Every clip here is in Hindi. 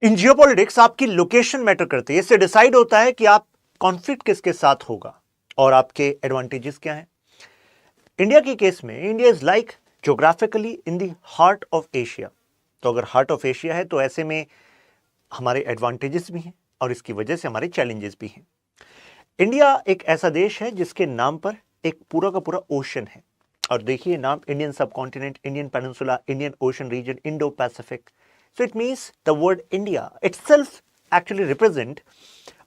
इन जियोपॉलिटिक्स आपकी लोकेशन मैटर करती है। इससे डिसाइड होता है कि आप कॉन्फ्लिक्ट किसके साथ होगा और आपके एडवांटेजेस क्या हैं। इंडिया के केस में India is like geographically in the heart of Asia. तो अगर हार्ट ऑफ एशिया है तो ऐसे में हमारे एडवांटेजेस भी हैं और इसकी वजह से हमारे चैलेंजेस भी हैं। इंडिया एक ऐसा देश है जिसके नाम पर एक पूरा का पूरा ओशन है। और देखिए नाम Indian subcontinent, Indian peninsula, Indian Ocean region, Indo Pacific. So it means the word India itself actually represent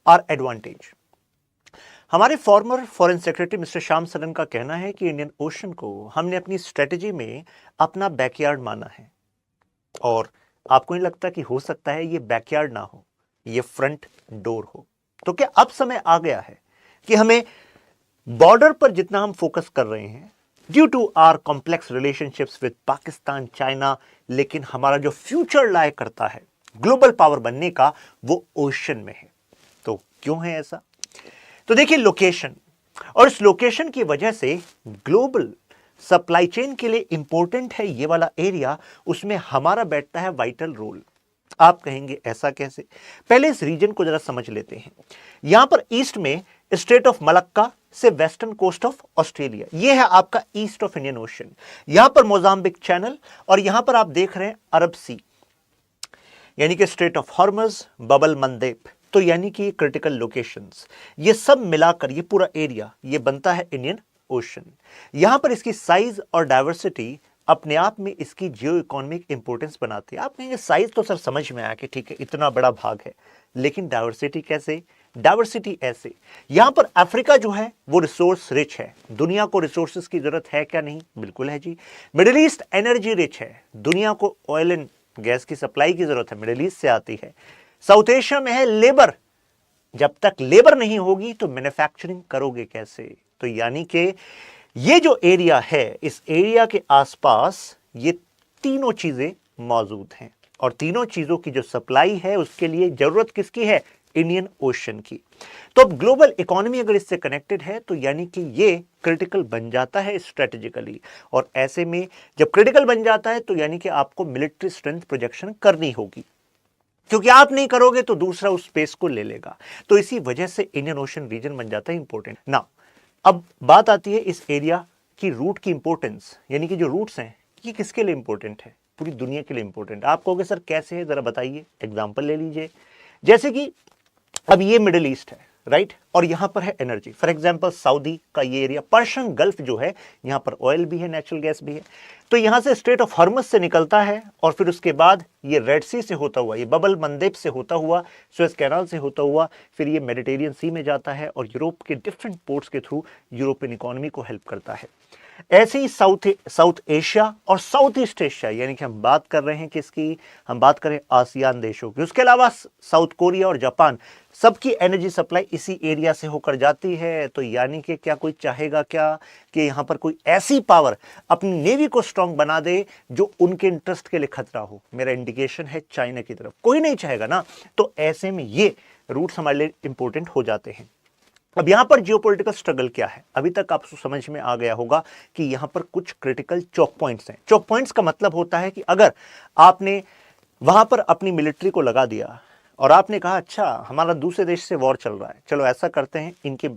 our advantage. हमारे farmer foreign secretary mister Shyam Saran का कहना है कि इंडियन ओशन को हमने अपनी स्ट्रेटजी में अपना बैकयार्ड माना है। और आपको नहीं लगता कि हो सकता है ये बैकयार्ड ना हो, ये फ्रंट डोर हो? तो क्या अब समय आ गया है कि हमें बॉर्डर पर जितना हम फोकस कर रहे हैं due to our complex relationships with Pakistan, China, लेकिन हमारा जो फ्यूचर लाया करता है ग्लोबल पावर बनने का, वो ओशन में है। तो क्यों है ऐसा? तो देखिए लोकेशन, और इस लोकेशन की वजह से ग्लोबल सप्लाई चेन के लिए इंपॉर्टेंट है ये वाला एरिया, उसमें हमारा बैठता है वाइटल रोल। आप कहेंगे ऐसा कैसे? पहले इस रीजन को जरा समझ लेते हैं। यहां पर ईस्ट में स्टेट ऑफ मलक्का से वेस्टर्न कोस्ट ऑफ ऑस्ट्रेलिया, यह है आपका ईस्ट ऑफ इंडियन ओशन। यहां पर मोजाम्बिक चैनल, और यहां पर आप देख रहे हैं अरब सी, यानी कि स्ट्रेट ऑफ हॉर्मज, बबल मंदेब। तो यानी कि क्रिटिकल लोकेशंस, ये सब मिलाकर ये पूरा एरिया ये बनता है इंडियन ओशन। यहां पर इसकी साइज और डाइवर्सिटी अपने आप में इसकी जियो इकोनॉमिक इंपोर्टेंस बनाती है। आप कहेंगे साइज तो सर समझ में आया कि ठीक है इतना बड़ा भाग है, लेकिन डाइवर्सिटी कैसे? डाइवर्सिटी ऐसे, यहां पर अफ्रीका जो है वो रिसोर्स रिच है। दुनिया को रिसोर्सेज की जरूरत है क्या? नहीं, बिल्कुल है जी। मिडिल ईस्ट एनर्जी रिच है, दुनिया को ऑयल एंड गैस की सप्लाई की जरूरत है, मिडिल ईस्ट से आती है। साउथ एशिया में है लेबर, जब तक लेबर नहीं होगी तो मैन्युफैक्चरिंग करोगे कैसे? तो यानी कि ये जो एरिया है, इस एरिया के आसपास ये तीनों चीजें मौजूद हैं, और तीनों चीजों की जो सप्लाई है उसके लिए जरूरत किसकी है? इंडियन ओशन की। तो अब ग्लोबल इकोनॉमी अगर इससे कनेक्टेड है तो यानी कि ये क्रिटिकल बन जाता है स्ट्रेटेजिकली। और ऐसे में जब क्रिटिकल बन जाता है तो यानी कि आपको मिलिट्री स्ट्रेंथ प्रोजेक्शन करनी होगी, क्योंकि आप नहीं करोगे तो दूसरा उस स्पेस को ले लेगा। तो इसी वजह से इंडियन ओशन रीजन बन जाता है इंपॉर्टेंट ना। अब बात आती है इस एरिया की रूट की इंपॉर्टेंस, यानी कि जो रूट्स हैं ये किसके लिए इंपॉर्टेंट है? पूरी दुनिया के लिए इंपॉर्टेंट। आप कहोगे सर कैसे है, जरा बताइए, एग्जांपल ले लीजिए। जैसे कि अब ये मिडिल ईस्ट है, राइट, और यहां पर है एनर्जी। फॉर एग्जांपल सऊदी का ये एरिया, पर्शियन गल्फ जो है, यहां पर ऑयल भी है, नेचुरल गैस भी है। तो यहां से स्ट्रेट ऑफ हॉर्मज से निकलता है और फिर उसके बाद ये रेड सी से होता हुआ, ये बबल मंदेब से होता हुआ, सुएज कैनाल से होता हुआ, फिर ये मेडिटेरियन सी में जाता है और यूरोप के डिफरेंट पोर्ट्स के थ्रू यूरोपियन इकोनॉमी को हेल्प करता है। ऐसे ही साउथ एशिया और साउथ ईस्ट एशिया, यानी कि हम बात कर रहे हैं किसकी? हम बात करें आसियान देशों की। उसके अलावा साउथ कोरिया और जापान, सबकी एनर्जी सप्लाई इसी एरिया से होकर जाती है। तो यानी कि क्या कोई चाहेगा क्या कि यहां पर कोई ऐसी पावर अपनी नेवी को स्ट्रांग बना दे जो उनके इंटरेस्ट के लिए खतरा हो? मेरा इंडिकेशन है चाइना की तरफ, कोई नहीं चाहेगा ना। तो ऐसे में ये रूट्स हमारे लिए इंपॉर्टेंट हो जाते हैं। अब यहां पर जियोपॉलिटिकल स्ट्रगल क्या है, अभी तक आपको समझ में आ गया होगा कि यहां पर कुछ क्रिटिकल चौक पॉइंट्स हैं। चौक पॉइंट्स का मतलब होता है कि अगर आपने वहां पर अपनी मिलिट्री को लगा दिया और आपने कहा अच्छा हमारा दूसरे देश से वॉर चल रहा है, चलो ऐसा करते हैं इनके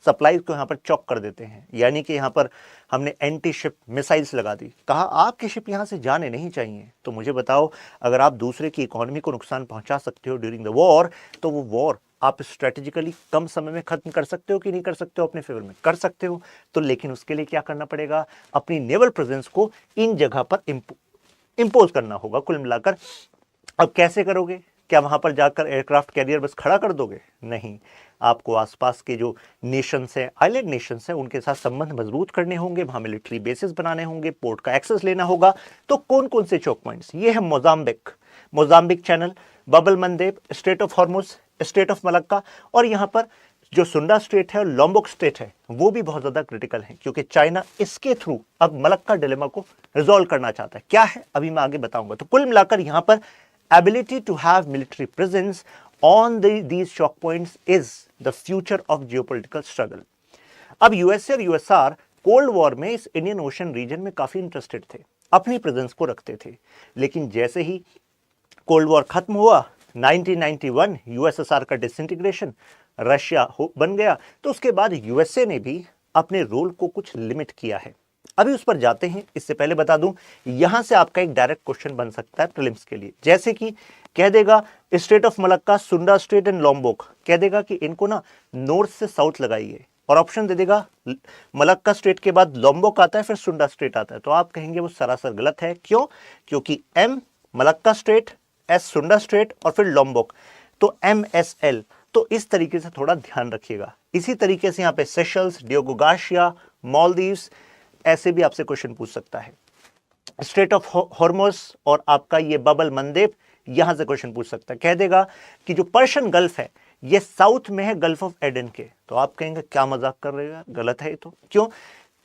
सप्लाई को यहां पर चौक कर देते हैं, यानी कि यहां पर हमने एंटी शिप मिसाइल्स लगा दी, कहा आपकी शिप यहां से जाने नहीं चाहिए। तो मुझे बताओ, अगर आप दूसरे की इकोनॉमी को नुकसान पहुंचा सकते हो ड्यूरिंग द वॉर, तो वो वॉर आप स्ट्रेटेजिकली कम समय में खत्म कर सकते हो कि नहीं कर सकते हो? अपने फेवर में कर सकते हो। तो लेकिन उसके लिए क्या करना पड़ेगा? अपनी नेवल प्रेजेंस को इन जगह पर इंपोज करना होगा कुल मिलाकर। अब कैसे करोगे? क्या वहां पर जाकर एयरक्राफ्ट कैरियर बस खड़ा कर दोगे? नहीं, आपको आसपास के जो नेशंस है, आइलैंड नेशंस है, उनके साथ संबंध मजबूत करने होंगे, वहां मिलिट्री बेसिस बनाने होंगे, पोर्ट का एक्सेस लेना होगा। तो कौन कौन से चौक पॉइंट्स? ये है Mozambique channel, Bab el Mandeb, strait of Hormuz, strait of Malacca, और यहां पर जो सुंडा स्ट्रेट है और लॉम्बोक स्ट्रेट है वो भी बहुत ज्यादा क्रिटिकल है, क्योंकि चाइना इसके थ्रू अब मलक्का डिलेमा को रिजॉल्व करना चाहता है। क्या है अभी मैं आगे बताऊंगा। तो कुल मिलाकर यहां पर ability to have military presence on these choke points is the future of geopolitical struggle. अब यूएसए और यूएसआर कोल्ड वॉर में इस इंडियन ओशन रीजन में काफी इंटरेस्टेड थे, अपनी प्रेजेंस को रखते थे। लेकिन जैसे ही कोल्ड वॉर खत्म हुआ 1991 यूएसएसआर का डिसइंटीग्रेशन, रशिया बन गया, तो उसके बाद यूएसए ने भी अपने रोल को कुछ लिमिट किया है। अभी उस पर जाते हैं। इससे पहले बता दूं, यहां से आपका एक डायरेक्ट क्वेश्चन बन सकता है प्रीलिम्स के लिए, जैसे कि कह देगा स्टेट ऑफ मलक्का, सुंडा स्टेट एंड लोम्बोक, कह देगा कि इनको ना नॉर्थ से साउथ लगाइए, और ऑप्शन दे देगा मलक्का स्टेट के बाद लोम्बोक आता है, फिर सुंडा स्टेट आता है। तो आप कहेंगे वो सरासर गलत है। क्यों? क्योंकि एम मलक्का स्टेट, एस सुंडा स्टेट और फिर लोम्बोक, तो MSL। तो इस तरीके से थोड़ा ध्यान रखिएगा। इसी तरीके से यहां पे सेशल्स, डियोगो गार्सिया, मालदीव्स, ऐसे भी आपसे क्वेश्चन पूछ सकता है। स्ट्रेट ऑफ हॉर्मोस और आपका ये बबल मंदेब, यहां से क्वेश्चन पूछ सकता है। कह देगा कि जो पर्शियन गल्फ है ये साउथ में है गल्फ ऑफ एडन के, तो आप कहेंगे क्या मजाक कर रहे हो, गलत है ये तो। क्यों?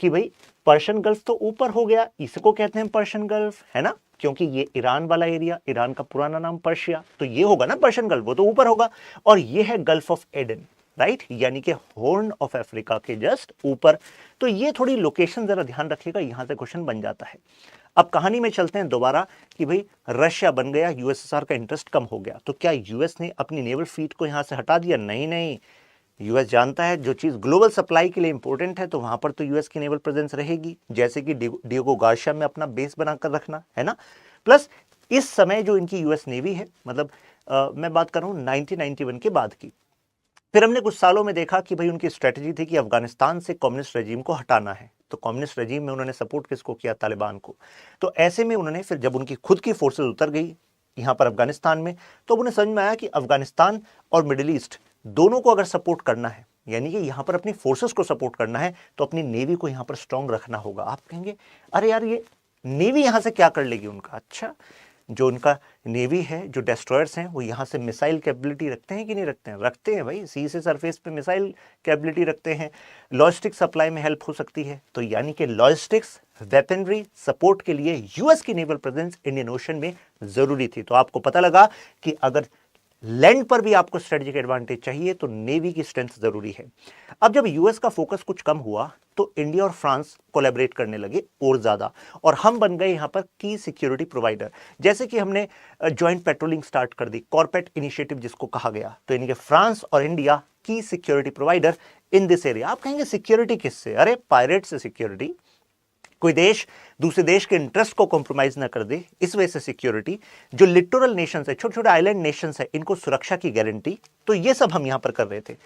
कि भाई पर्शियन गल्फ तो ऊपर हो गया, इसको कहते हैं पर्शियन गल्फ, है ना, क्योंकि ये ईरान वाला एरिया, ईरान का पुराना नाम पर्शिया, तो ये होगा ना पर्शियन गल्फ, वो तो ऊपर होगा। और ये है गल्फ ऑफ एडन, राइट, यानी कि हॉर्न ऑफ अफ्रीका के जस्ट ऊपर। तो ये थोड़ी लोकेशन जरा ध्यान रखिएगा, यहां से क्वेश्चन बन जाता है। अब कहानी में चलते हैं दोबारा कि भाई रशिया बन गया, यूएसएसआर का इंटरेस्ट कम हो गया, तो क्या यूएस ने अपनी नेवल फ्लीट को यहां से हटा दिया? नहीं नहीं, यूएस जानता है जो चीज ग्लोबल सप्लाई के लिए इंपॉर्टेंट है तो वहां पर तो यूएस की नेवल प्रेजेंस रहेगी, जैसे कि डियोगो गार्सिया में अपना बेस बनाकर रखना, है ना। प्लस इस समय जो इनकी यूएस नेवी है, मतलब मैं बात कर रहा हूं 1991 के बाद की, फिर हमने कुछ सालों में देखा कि भाई उनकी स्ट्रेटजी थी कि अफगानिस्तान से कम्युनिस्ट रजीम को हटाना है, तो कम्युनिस्ट रजीम में उन्होंने सपोर्ट किसको किया? तालिबान को। तो ऐसे में उन्होंने फिर जब उनकी खुद की फोर्सेज उतर गई यहां पर अफगानिस्तान में, तो उन्हें समझ में आया कि अफगानिस्तान और मिडिल ईस्ट दोनों को अगर सपोर्ट करना है, यानी कि यहां पर अपनी फोर्सेस को सपोर्ट करना है, तो अपनी नेवी को यहां पर स्ट्रांग रखना होगा। आप कहेंगे अरे यार ये नेवी यहां से क्या कर लेगी उनका? अच्छा, जो उनका नेवी है, जो डेस्ट्रॉयर्स हैं, वो यहाँ से मिसाइल कैपेबिलिटी रखते हैं कि नहीं रखते हैं? रखते हैं भाई, सी से सरफेस पे मिसाइल कैपेबिलिटी रखते हैं, लॉजिस्टिक सप्लाई में हेल्प हो सकती है। तो यानी कि लॉजिस्टिक्स, वेपनरी सपोर्ट के लिए यूएस की नेवल प्रेजेंस इंडियन ओशन में जरूरी थी। तो आपको पता लगा कि अगर लैंड पर भी आपको स्ट्रेटेजिक एडवांटेज चाहिए तो नेवी की स्ट्रेंथ जरूरी है। अब जब यूएस का फोकस कुछ कम हुआ तो इंडिया और फ्रांस कोलैबोरेट करने लगे और ज्यादा, और हम बन गए यहां पर की सिक्योरिटी प्रोवाइडर। जैसे कि हमने ज्वाइंट पेट्रोलिंग स्टार्ट कर दी, कॉर्पेट इनिशिएटिव जिसको कहा गया, तो यानी कि फ्रांस और इंडिया की security provider in this area. आप कहेंगे सिक्योरिटी किससे? अरे पायरेट से सिक्योरिटी, कोई देश दूसरे देश के इंटरेस्ट को कॉम्प्रोमाइज ना कर दे, इस वजह से सिक्योरिटी। जो लिटोरल नेशंस है, छोटे छोटे आइलैंड नेशंस है, इनको सुरक्षा की गारंटी, तो ये सब हम यहां पर कर रहे थे।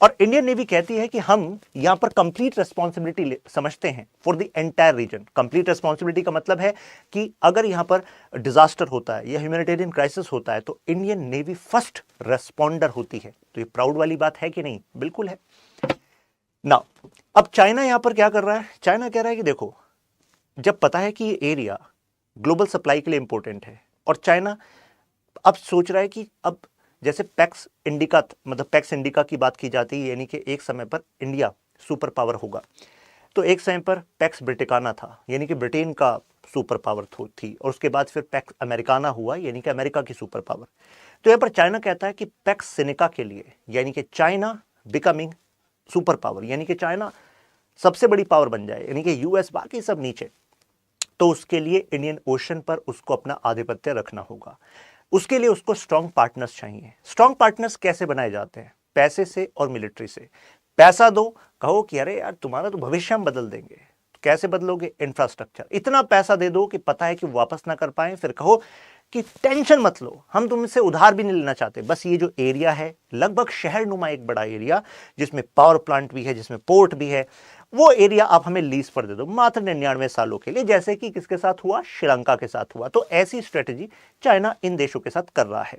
और इंडियन नेवी कहती है कि हम यहां पर कंप्लीट रेस्पॉन्सिबिलिटी समझते हैं for the entire reason. Complete responsibility का मतलब है कि अगर यहां पर डिजास्टर होता है या ह्यूमैनिटेरियन क्राइसिस होता है तो इंडियन नेवी फर्स्ट रेस्पॉन्डर होती है। तो ये प्राउड वाली बात है कि नहीं? बिल्कुल है ना। अब चाइना यहां पर क्या कर रहा है? चाइना कह रहा है कि देखो, जब पता है कि ये एरिया ग्लोबल सप्लाई के लिए इंपॉर्टेंट है, और चाइना अब सोच रहा है कि अब जैसे पैक्स इंडिका, मतलब पैक्स इंडिका की बात की जाती है, यानी कि एक समय पर इंडिया सुपर पावर होगा, तो एक समय पर पैक्स ब्रिटिकाना था, यानी कि ब्रिटेन का सुपर पावर थी, और उसके बाद फिर पैक्स अमेरिकाना हुआ, यानी कि अमेरिका की सुपर पावर। तो यहाँ पर चाइना कहता है कि पैक्स सिनेका के लिए, यानी कि चाइना बिकमिंग सुपर पावर, यानी कि चाइना सबसे बड़ी पावर बन जाए, यानी कि यूएस बाकी सब नीचे, तो उसके लिए इंडियन ओशन पर उसको अपना आधिपत्य रखना होगा। उसके लिए उसको स्ट्रांग पार्टनर्स चाहिए। स्ट्रांग पार्टनर्स कैसे बनाए जाते हैं? पैसे से और मिलिट्री से। पैसा दो, कहो कि अरे यार तुम्हारा तो भविष्य हम बदल देंगे, तो कैसे बदलोगे? इंफ्रास्ट्रक्चर, इतना पैसा दे दो कि पता है कि वापस ना कर पाए, फिर कहो कि टेंशन मत लो, हम तुमसे उधार भी नहीं लेना चाहते, बस ये जो एरिया है लगभग शहर नुमा एक बड़ा एरिया, जिसमें पावर प्लांट भी है, जिसमें पोर्ट भी है, वो एरिया आप हमें लीज पर दे दो मात्र 99 सालों के लिए, जैसे कि किसके साथ हुआ? श्रीलंका के साथ हुआ। तो ऐसी स्ट्रेटेजी चाइना इन देशों के साथ कर रहा है।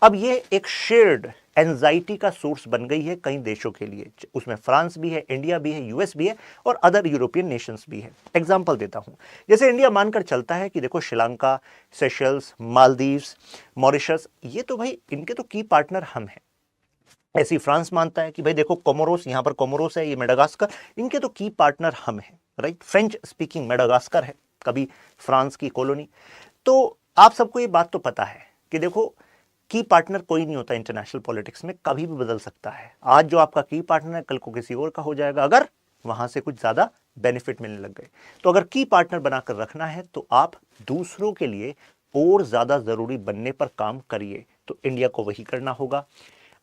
अब ये एक शेयर्ड एंजाइटी का सोर्स बन गई है कई देशों के लिए, उसमें फ्रांस भी है, इंडिया भी है, यूएस भी है, और अदर यूरोपियन नेशंस भी है। एग्जांपल देता हूं, जैसे इंडिया मानकर चलता है कि देखो श्रीलंका, सेशल्स, मालदीव्स, मॉरिशस, ये तो भाई इनके तो की पार्टनर हम हैं। ऐसी फ्रांस मानता है कि भाई देखो कोमोरोस, यहां पर कोमोरोस है, ये मेडागास्कर, इनके तो की पार्टनर हम हैं, राइट। फ्रेंच स्पीकिंग मेडागास्कर है, कभी फ्रांस की कॉलोनी। तो आप सबको ये बात तो पता है कि देखो की पार्टनर कोई नहीं होता इंटरनेशनल पॉलिटिक्स में, कभी भी बदल सकता है। आज जो आपका की पार्टनर है कल को किसी और का हो जाएगा, अगर वहां से कुछ ज्यादा बेनिफिट मिलने लग गए। तो अगर की पार्टनर बनाकर रखना है तो आप दूसरों के लिए और ज्यादा जरूरी बनने पर काम करिए। तो इंडिया को वही करना होगा।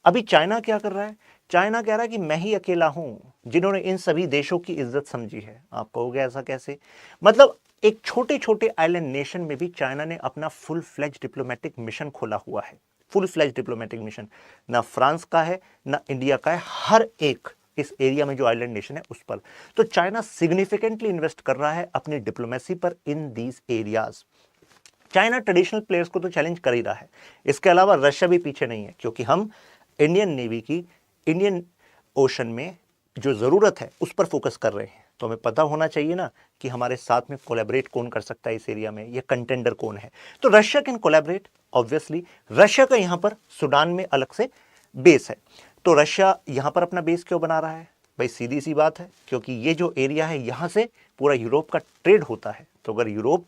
अभी चाइना क्या कर रहा है? चाइना कह रहा है कि मैं ही अकेला हूं जिन्होंने इन सभी देशों की इज्जत समझी है। आप कहोगे ऐसा कैसे? मतलब एक छोटे छोटे आइलैंड नेशन में भी चाइना ने अपना फुल फ्लेज डिप्लोमेटिक मिशन खोला हुआ है। फुल फ्लेज डिप्लोमेटिक मिशन ना फ्रांस का है ना इंडिया का है, हर एक इस एरिया में जो आइलैंड नेशन है उस पर। तो चाइना सिग्निफिकेंटली इन्वेस्ट कर रहा है अपनी डिप्लोमेसी पर in these areas. China traditional players को तो चैलेंज कर ही रहा है। इसके अलावा रशिया भी पीछे नहीं है, क्योंकि हम इंडियन नेवी की इंडियन ओशन में जो जरूरत है उस पर फोकस कर रहे हैं। तो हमें पता होना चाहिए ना कि हमारे साथ में कोलैबोरेट कौन कर सकता है इस एरिया में, ये कंटेंडर कौन है। तो Russia can collaborate obviously. Russia का यहां पर सूडान में अलग से बेस है, तो रशिया यहां पर अपना बेस क्यों बना रहा है? भाई सीधी सी बात है, क्योंकि ये जो एरिया है यहां से पूरा यूरोप का ट्रेड होता है। तो अगर यूरोप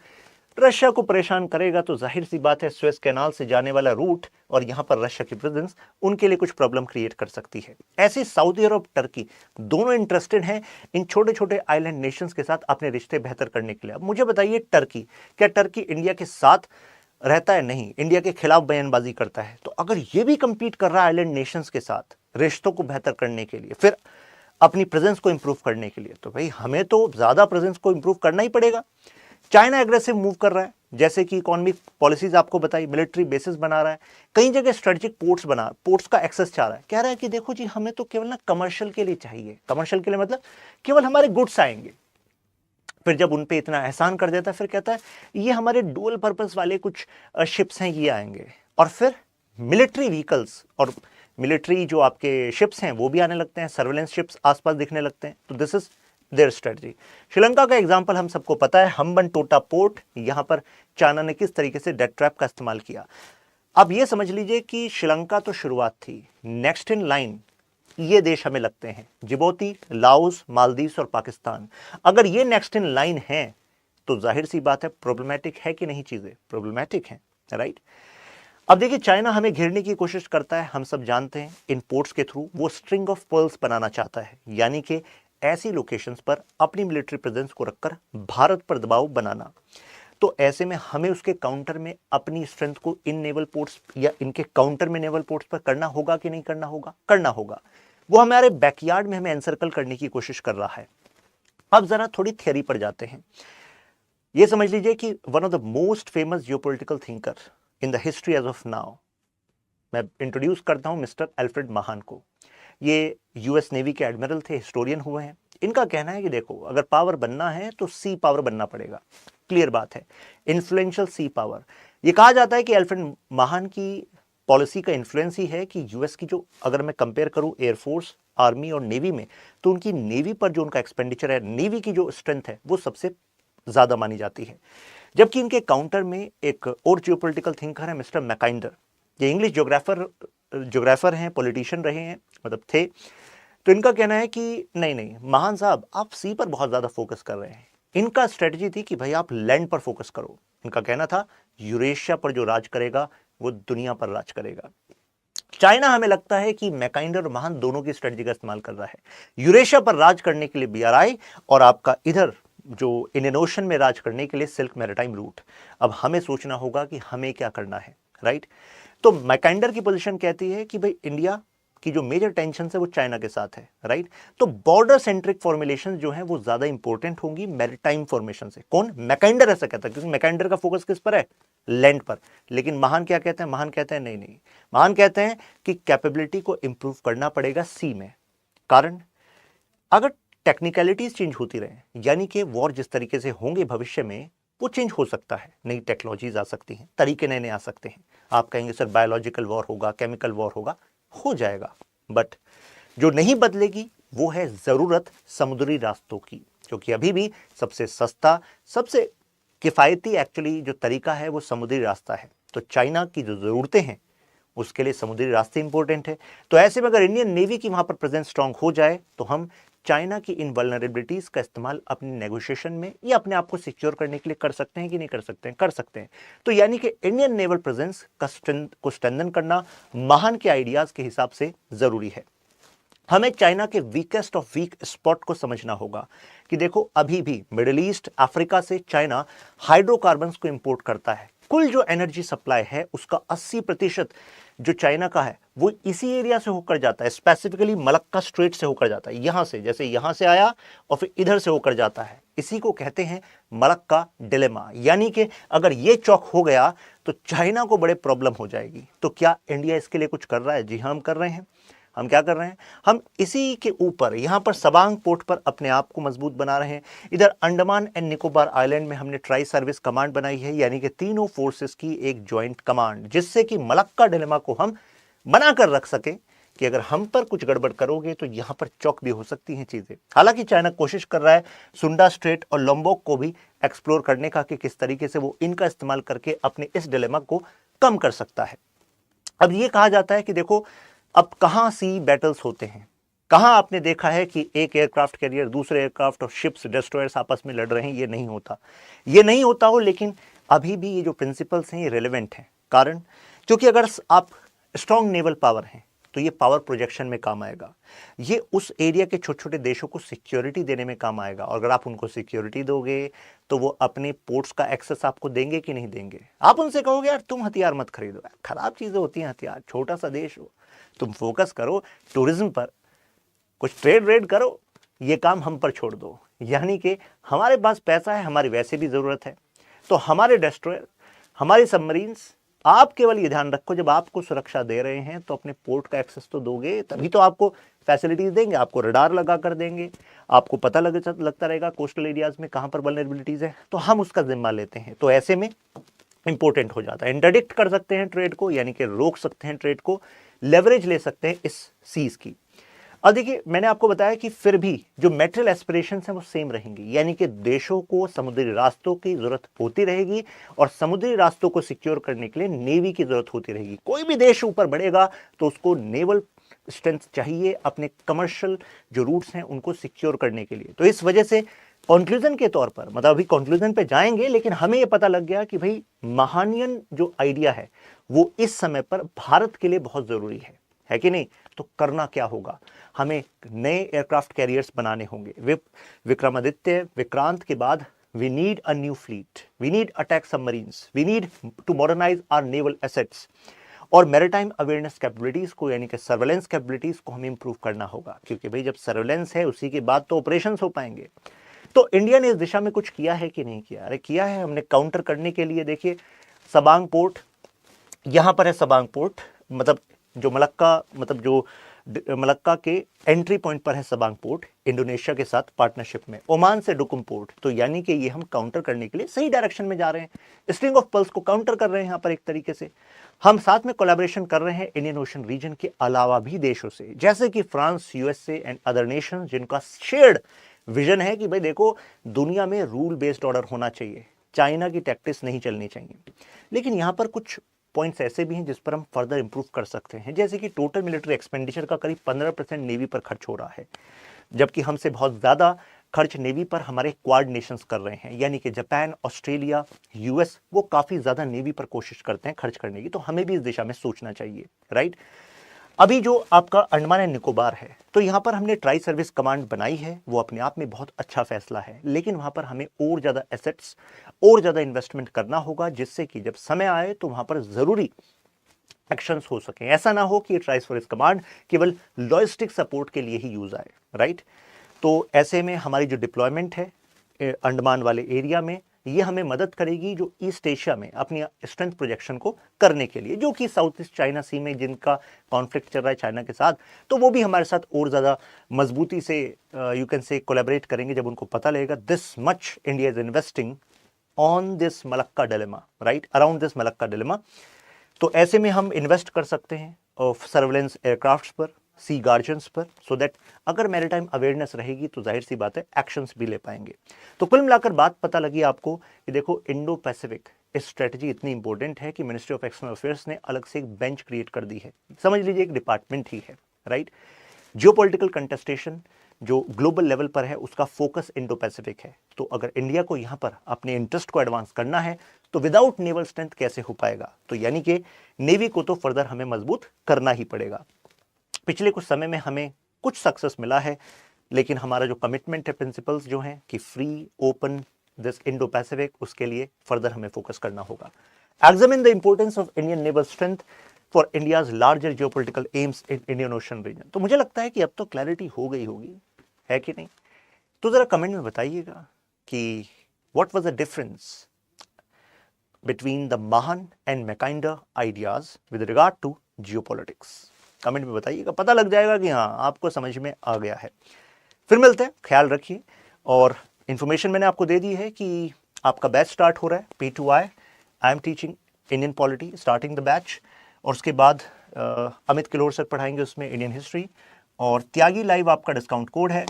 रशिया को परेशान करेगा तो जाहिर सी बात है स्वेज कैनाल से जाने वाला रूट और यहां पर रशिया की प्रेजेंस उनके लिए कुछ प्रॉब्लम क्रिएट कर सकती है। ऐसे सऊदी अरब टर्की दोनों इंटरेस्टेड हैं इन छोटे छोटे आइलैंड नेशंस के साथ अपने रिश्ते बेहतर करने के लिए। अब मुझे बताइए, टर्की, क्या टर्की इंडिया के साथ रहता है? नहीं, इंडिया के खिलाफ बयानबाजी करता है। तो अगर ये भी कंपीट कर रहा है आइलैंड नेशंस के साथ रिश्तों को बेहतर करने के लिए, फिर अपनी प्रेजेंस को इंप्रूव करने के लिए, तो भाई हमें तो ज्यादा प्रेजेंस को इंप्रूव करना ही पड़ेगा। चाइना एग्रेसिव मूव कर रहा है, जैसे कि इकोनॉमिक पॉलिसीज आपको बताई, मिलिट्री बेसिस बना रहा है, कई जगह स्ट्रेटेजिक पोर्ट्स का एक्सेस चाह रहा है। कह रहा है कि देखो जी, हमें तो केवल ना कमर्शियल के लिए चाहिए। कमर्शियल के लिए मतलब केवल हमारे गुड्स आएंगे। फिर जब उन पे इतना एहसान कर देता है, फिर कहता है ये हमारे डुअल पर्पस वाले कुछ शिप्स हैं, ये आएंगे। और फिर मिलिट्री व्हीकल्स और मिलिट्री जो आपके शिप्स हैं वो भी आने लगते हैं, सर्वेलेंस शिप्स आसपास दिखने लगते हैं। तो this is their strategy. Sri Lanka का एग्जांपल हम सबको पता है, हम्बनटोटा पोर्ट, यहां पर चाइना ने किस तरीके से डेथ ट्रैप का इस्तेमाल किया। अब ये समझ लीजिए कि श्रीलंका तो शुरुआत थी, नेक्स्ट इन लाइन ये देश हमें लगते हैं, जिबौती, लाओस, मालदीव्स और पाकिस्तान। अगर ये नेक्स्ट इन लाइन है तो जाहिर सी बात है प्रॉब्लमैटिक है कि नहीं, चीजें प्रॉब्लमैटिक हैं, राइट। अब देखिए, चाइना हमें घेरने की कोशिश करता है, हम सब जानते हैं। इन पोर्ट्स के थ्रू वो स्ट्रिंग ऑफ पर्ल्स बनाना चाहता है, यानी कि ऐसी लोकेशंस पर अपनी मिलिट्री प्रेजेंस को रखकर भारत पर दबाव बनाना। तो ऐसे में हमें उसके काउंटर में अपनी स्ट्रेंथ को इन नेवल पोर्ट्स या इनके काउंटर में नेवल पोर्ट्स पर करना होगा कि नहीं करना होगा? करना होगा। वो हमारे बैकयार्ड में हमें एनसर्कल करने की कोशिश कर रहा है। अब जरा थोड़ी थियरी पर जाते हैं। ये समझ लीजिए कि one of the most famous geopolitical thinker in the history as of now, मैं इंट्रोड्यूस करता हूं मिस्टर एल्फ्रेड महान को। ये यूएस नेवी के एडमिरल थे, हिस्टोरियन हुए हैं। इनका कहना है कि देखो, अगर पावर बनना है तो सी पावर बनना पड़ेगा। क्लियर बात है, इन्फ्लुएंशियल सी पावर। ये कहा जाता है कि एल्फ्रेड महान की पॉलिसी का इन्फ्लुएंस ही है कि यूएस की जो, अगर मैं कंपेयर करूं एयरफोर्स, आर्मी और नेवी में, तो उनकी नेवी पर जो उनका एक्सपेंडिचर है, नेवी की जो स्ट्रेंथ है वो सबसे ज्यादा मानी जाती है। जबकि इनके काउंटर में एक और जियोपॉलिटिकल थिंकर है मिस्टर मैकाइंडर। ये इंग्लिश ज्योग्राफर हैं, पॉलिटिशियन रहे हैं, मतलब थे। तो इनका कहना है कि नहीं नहीं महान साहब, आप सी पर बहुत ज्यादा फोकस कर रहे हैं। इनका स्ट्रेटजी थी कि भाई आप लैंड पर फोकस करो। इनका कहना था यूरेशिया पर जो राज करेगा वो दुनिया पर राज करेगा। चाइना हमें लगता है कि मैकाइंडर और महान दोनों की स्ट्रेटजी का इस्तेमाल कर रहा है, यूरेशिया पर राज करने के लिए बीआरआई और आपका इधर जो इंडियन ओशन में राज करने के लिए सिल्क मैरिटाइम रूट। अब हमें सोचना होगा कि हमें क्या करना है, राइट। तो मैकाइंडर की पोजीशन कहती है कि भाई इंडिया की जो मेजर टेंशन है वो चाइना के साथ है, राइट। तो बॉर्डर सेंट्रिक फॉर्मुलेशन जो है वो ज्यादा इंपॉर्टेंट होंगी मैरिटाइम फॉर्मेशन से। कौन? मैकाइंडर ऐसा कहता है, क्योंकि मैकाइंडर का फोकस किस पर है? लैंड पर। लेकिन महान क्या कहते हैं? महान कहते हैं नहीं नहीं, महान कहते हैं कि कैपेबिलिटी को इंप्रूव करना पड़ेगा सी में। कारण, अगर टेक्निकलिटीज चेंज होती रहे, यानी कि वॉर जिस तरीके से होंगे भविष्य में वो चेंज हो सकता है, नई टेक्नोलॉजीज आ सकती हैं, तरीके नए नए आ सकते हैं। आप कहेंगे सर बायोलॉजिकल वॉर होगा, केमिकल वॉर होगा, हो जाएगा। बट जो नहीं बदलेगी वो है जरूरत समुद्री रास्तों की, क्योंकि अभी भी सबसे सस्ता, सबसे किफायती एक्चुअली जो तरीका है वो समुद्री रास्ता है। तो चाइना की जो जरूरतें हैं उसके लिए समुद्री रास्ते इंपॉर्टेंट है। तो ऐसे में अगर इंडियन नेवी की वहां पर प्रेजेंस स्ट्रांग हो जाए तो हम चाइना की इन वल्नरेबिलिटीज का इस्तेमाल अपनी नेगोशिएशन में या अपने आप को सिक्योर करने के लिए कर सकते हैं कि नहीं कर सकते हैं? कर सकते हैं। तो यानी कि इंडियन नेवल प्रेजेंस को स्ट्रेंथन करना महान के आइडियाज के हिसाब से जरूरी है। हमें चाइना के वीकेस्ट ऑफ वीक स्पॉट को समझना होगा कि देखो, अभी भी मिडिल ईस्ट, अफ्रीका से चाइना हाइड्रोकार्बन्स को इंपोर्ट करता है। कुल जो एनर्जी सप्लाई है उसका 80% जो चाइना का है वो इसी एरिया से होकर जाता है, स्पेसिफिकली मलक्का स्ट्रेट से होकर जाता है, यहां से, जैसे यहां से आया और फिर इधर से होकर जाता है। इसी को कहते हैं मलक्का डिलेमा। यानी कि अगर ये चौक हो गया तो चाइना को बड़े प्रॉब्लम हो जाएगी। तो क्या इंडिया इसके लिए कुछ कर रहा है? जी हाँ, हम कर रहे हैं। हम क्या कर रहे हैं? हम इसी के ऊपर यहां पर सबांग पोर्ट पर अपने आप को मजबूत बना रहे हैं। इधर अंडमान एंड निकोबार आइलैंड में हमने ट्राई सर्विस कमांड बनाई है, यानी कि तीनों फोर्सेस की एक ज्वाइंट कमांड, जिससे कि मलक्का डिलेमा को हम बनाकर रख सके कि अगर हम पर कुछ गड़बड़ करोगे तो यहां पर चौक भी हो सकती हैं चीजें। हालांकि चाइना कोशिश कर रहा है सुंडा स्ट्रेट और लोम्बोक को भी एक्सप्लोर करने का कि किस तरीके से वो इनका इस्तेमाल करके अपने इस डिलेमा को कम कर सकता है। अब ये कहा जाता है कि देखो अब कहां सी बैटल्स होते हैं, कहां आपने देखा है कि एक एयरक्राफ्ट कैरियर दूसरे एयरक्राफ्ट और शिप्स डिस्ट्रॉयर्स आपस में लड़ रहे हैं? ये नहीं होता, ये नहीं होता हो। लेकिन अभी भी ये जो प्रिंसिपल्स हैं ये रिलेवेंट हैं। कारण क्योंकि अगर आप स्ट्रॉन्ग नेवल पावर हैं तो ये पावर प्रोजेक्शन में काम आएगा, ये उस एरिया के छोटे छोटे देशों को सिक्योरिटी देने में काम आएगा। और अगर आप उनको सिक्योरिटी दोगे तो वो अपने पोर्ट्स का एक्सेस आपको देंगे कि नहीं देंगे? आप उनसे कहोगे यार तुम हथियार मत खरीदो, खराब चीजें होती हैं हथियार, छोटा सा देश हो, तुम फोकस करो टूरिज्म पर, कुछ ट्रेड व्रेड करो, ये काम हम पर छोड़ दो। यानी कि हमारे पास पैसा है, हमारी वैसे भी जरूरत है, तो हमारे डिस्ट्रॉयर, हमारी सबमरीन्स, आप केवल ये ध्यान रखो जब आपको सुरक्षा दे रहे हैं तो अपने पोर्ट का एक्सेस तो दोगे, तभी तो आपको फैसिलिटीज देंगे, आपको रडार लगा कर देंगे, आपको पता लगता रहेगा कोस्टल एरियाज में कहां पर वल्नरेबिलिटीज है, तो हम उसका जिम्मा लेते हैं। तो ऐसे में इंपॉर्टेंट हो जाता है। इंटरडिक्ट कर सकते हैं ट्रेड को, यानी कि रोक सकते हैं ट्रेड को, लेवरेज ले सकते हैं इस सीज की। अब देखिए मैंने आपको बताया कि फिर भी जो मेटल एस्पिरेशंस हैं वो सेम रहेंगी, यानी कि देशों को समुद्री रास्तों की जरूरत होती रहेगी और समुद्री रास्तों को सिक्योर करने के लिए नेवी की जरूरत होती रहेगी। कोई भी देश ऊपर बढ़ेगा तो उसको नेवल स्ट्रेंथ चाहिए अपने कमर्शियल जो रूट्स हैं उनको सिक्योर करने के लिए। तो इस वजह से कंक्लूजन के तौर पर, मतलब अभी कंक्लूजन पे जाएंगे, लेकिन हमें यह पता लग गया कि भाई महानियन जो आइडिया है वो इस समय पर भारत के लिए बहुत जरूरी है कि नहीं? तो करना क्या होगा? हमें नए एयरक्राफ्ट कैरियर्स बनाने होंगे। विक्रमादित्य, विक्रांत के बाद we need a new fleet, we need attack submarines, we need to modernise our naval assets और मैरिटाइम अवेयरनेस कैपेबिलिटीज को, यानी कि सर्वेलेंस कैपेबिलिटीज को हमें इंप्रूव करना होगा। क्योंकि भाई जब सर्वेलेंस है उसी के बाद तो ऑपरेशंस हो पाएंगे। तो इंडिया ने इस दिशा में कुछ किया है कि नहीं किया? अरे किया है हमने। काउंटर करने के लिए देखिए सबांग पोर्ट, यहां पर है सबांग पोर्ट, मतलब जो मलक्का के एंट्री पॉइंट पर है सबांग पोर्ट, इंडोनेशिया के साथ पार्टनरशिप में, ओमान से डुकुम पोर्ट। तो यानी कि ये हम काउंटर करने के लिए सही डायरेक्शन में जा रहे हैं, स्ट्रिंग ऑफ पल्स को काउंटर कर रहे हैं यहां पर एक तरीके से। हम साथ में कोलैबोरेशन कर रहे हैं इंडियन ओशन रीजन के अलावा भी देशों से, जैसे कि France, USA and other nation, जिनका शेयर्ड विजन है कि भाई देखो दुनिया में रूल बेस्ड ऑर्डर होना चाहिए, चाइना की टैक्टिक्स नहीं चलनी चाहिए। लेकिन यहां पर कुछ पॉइंट्स ऐसे भी हैं जिस पर हम फर्दर इंप्रूव कर सकते हैं, जैसे कि टोटल मिलिट्री एक्सपेंडिचर का करीब 15% नेवी पर खर्च हो रहा है, जबकि हमसे बहुत ज्यादा खर्च नेवी पर हमारे क्वाड नेशंस कर रहे हैं, यानी कि जापान, ऑस्ट्रेलिया, यूएस, वो काफी ज्यादा नेवी पर कोशिश करते हैं खर्च करने की। तो हमें भी इस दिशा में सोचना चाहिए, राइट? अभी जो आपका अंडमान एंड निकोबार है, तो यहां पर हमने ट्राई सर्विस कमांड बनाई है, वो अपने आप में बहुत अच्छा फैसला है। लेकिन वहां पर हमें और ज्यादा एसेट्स और ज्यादा इन्वेस्टमेंट करना होगा, जिससे कि जब समय आए तो वहां पर जरूरी एक्शंस हो सके। ऐसा ना हो कि ट्राई सर्विस कमांड केवल लॉजिस्टिक सपोर्ट के लिए ही यूज आए, राइट? तो ऐसे में हमारी जो डिप्लॉयमेंट है अंडमान वाले एरिया में, ये हमें मदद करेगी जो ईस्ट एशिया में अपनी स्ट्रेंथ प्रोजेक्शन को करने के लिए, जो कि साउथ ईस्ट चाइना सी में जिनका कॉन्फ्लिक्ट चल रहा है चाइना के साथ, तो वो भी हमारे साथ और ज़्यादा मजबूती से यू कैन से कोलैबोरेट करेंगे जब उनको पता लगेगा this much India is investing on this Malacca dilemma, right, around this Malacca dilemma. तो ऐसे में हम इन्वेस्ट कर सकते हैं सर्वेलेंस एयरक्राफ्ट्स पर, सी गार्जियंस पर, सो दैट अगर मैरीटाइम अवेयरनेस रहेगी तो जाहिर सी बात है एक्शंस भी ले पाएंगे। तो कुल मिलाकर बात पता लगी आपको कि देखो इंडो पैसिफिक स्ट्रेटजी इतनी इंपॉर्टेंट है कि मिनिस्ट्री ऑफ एक्सटर्नल अफेयर्स ने अलग से एक बेंच क्रिएट कर दी है, समझ लीजिए एक डिपार्टमेंट ही है, राइट? जियोपॉलिटिकल कंटेस्टेशन जो ग्लोबल लेवल पर है उसका फोकस इंडो पैसिफिक है। तो अगर इंडिया को यहां पर अपने इंटरेस्ट को एडवांस करना है तो विदाउट नेवल स्ट्रेंथ कैसे हो पाएगा? तो यानी कि नेवी को तो फर्दर हमें मजबूत करना ही पड़ेगा। पिछले कुछ समय में हमें कुछ सक्सेस मिला है, लेकिन हमारा जो कमिटमेंट है, प्रिंसिपल्स जो हैं कि free open this Indo Pacific, उसके लिए फर्दर हमें फोकस करना होगा। Examine the importance of Indian naval strength for India's larger geopolitical aims in Indian Ocean region. तो मुझे लगता है कि अब तो क्लैरिटी हो गई होगी, है कि नहीं? तो जरा कमेंट में बताइएगा कि what was the difference between the Mahan and Mackinder ideas with regard to geopolitics. Comment में बताइएगा, पता लग जाएगा कि हाँ आपको समझ में आ गया है। फिर मिलते हैं, ख्याल रखिए। और इन्फॉर्मेशन मैंने आपको दे दी है कि आपका बैच स्टार्ट हो रहा है P2I, I am teaching Indian polity, starting the batch. और उसके बाद अमित किलोर सर पढ़ाएंगे उसमें इंडियन हिस्ट्री। और त्यागी लाइव आपका डिस्काउंट कोड है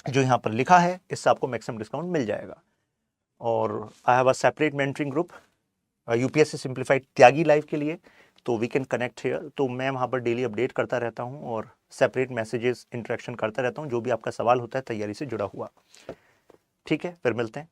जो यहाँ पर लिखा है, इससे आपको मैक्सिमम डिस्काउंट मिल जाएगा। और I have a separate mentoring group UPSC simplified Tyagi live के लिए, तो वी कैन कनेक्ट हियर। तो मैं वहाँ पर डेली अपडेट करता रहता हूँ और सेपरेट मैसेजेस इंटरेक्शन करता रहता हूँ, जो भी आपका सवाल होता है तैयारी से जुड़ा हुआ। ठीक है, फिर मिलते हैं।